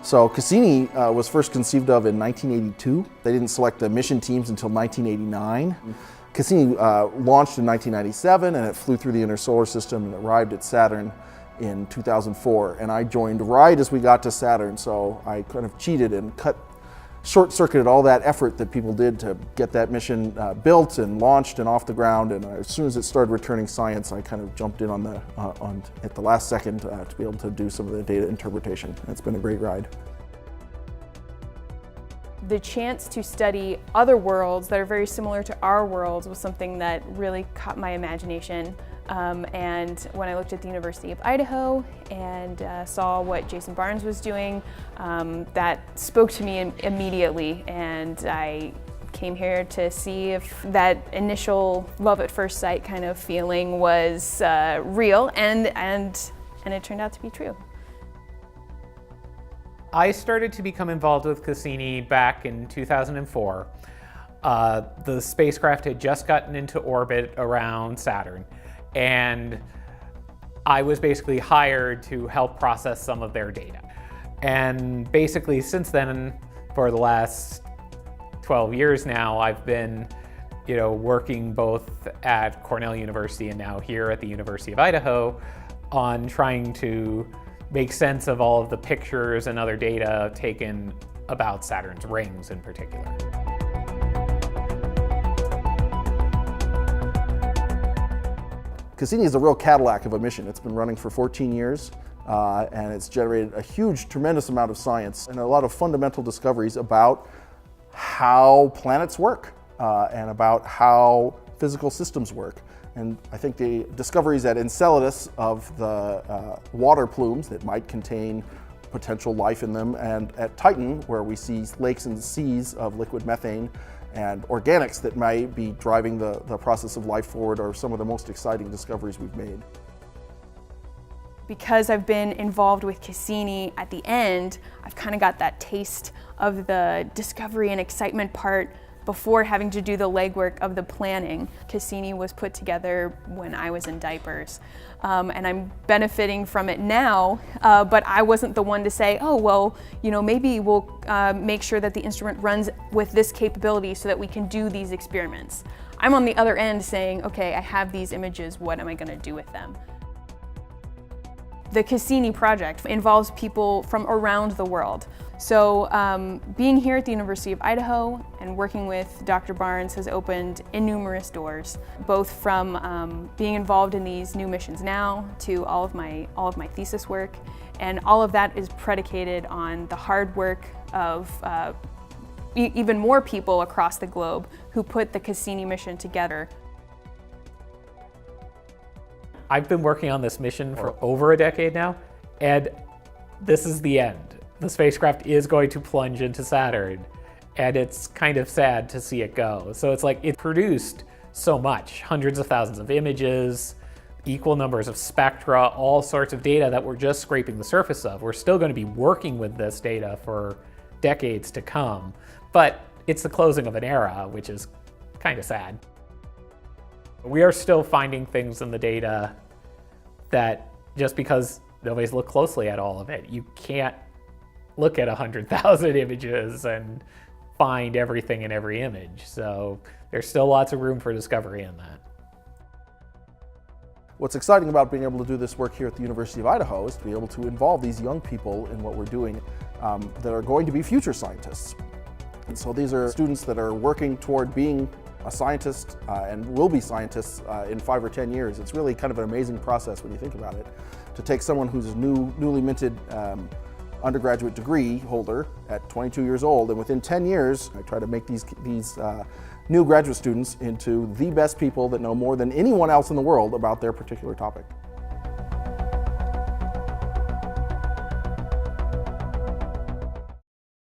So Cassini was first conceived of in 1982. They didn't select the mission teams until 1989. Cassini launched in 1997, and it flew through the inner solar system and arrived at Saturn in 2004. And I joined right as we got to Saturn, so I kind of cheated and short-circuited all that effort that people did to get that mission built and launched and off the ground. And as soon as it started returning science, I kind of jumped in at the last second to be able to do some of the data interpretation. It's been a great ride. The chance to study other worlds that are very similar to our worlds was something that really caught my imagination. And when I looked at the University of Idaho and saw what Jason Barnes was doing, that spoke to me immediately, and I came here to see if that initial love at first sight kind of feeling was real, and it turned out to be true. I started to become involved with Cassini back in 2004. The spacecraft had just gotten into orbit around Saturn, and I was basically hired to help process some of their data. And basically since then, for the last 12 years now, I've been working both at Cornell University and now here at the University of Idaho on trying to make sense of all of the pictures and other data taken about Saturn's rings in particular. Cassini is a real Cadillac of a mission. It's been running for 14 years, and it's generated a huge, tremendous amount of science and a lot of fundamental discoveries about how planets work and about how physical systems work. And I think the discoveries at Enceladus of the water plumes that might contain potential life in them, and at Titan, where we see lakes and seas of liquid methane and organics that might be driving the process of life forward, are some of the most exciting discoveries we've made. Because I've been involved with Cassini at the end, I've kind of got that taste of the discovery and excitement part before having to do the legwork of the planning. Cassini was put together when I was in diapers, and I'm benefiting from it now, but I wasn't the one to say, oh, well, maybe we'll make sure that the instrument runs with this capability so that we can do these experiments. I'm on the other end saying, okay, I have these images, what am I going to do with them? The Cassini project involves people from around the world. So being here at the University of Idaho and working with Dr. Barnes has opened numerous doors, both from being involved in these new missions now to all of my thesis work, and all of that is predicated on the hard work of even more people across the globe who put the Cassini mission together. I've been working on this mission for over a decade now, and this is the end. The spacecraft is going to plunge into Saturn, and it's kind of sad to see it go. So it's like it produced so much, hundreds of thousands of images, equal numbers of spectra, all sorts of data that we're just scraping the surface of. We're still going to be working with this data for decades to come, but it's the closing of an era, which is kind of sad. We are still finding things in the data that, just because nobody's looked closely at all of it, you can't look at 100,000 images and find everything in every image. So there's still lots of room for discovery in that. What's exciting about being able to do this work here at the University of Idaho is to be able to involve these young people in what we're doing that are going to be future scientists. And so these are students that are working toward being a scientist and will be scientists in 5 or 10 years. It's really kind of an amazing process when you think about it, to take someone who's a newly minted undergraduate degree holder at 22 years old, and within 10 years, I try to make these new graduate students into the best people that know more than anyone else in the world about their particular topic.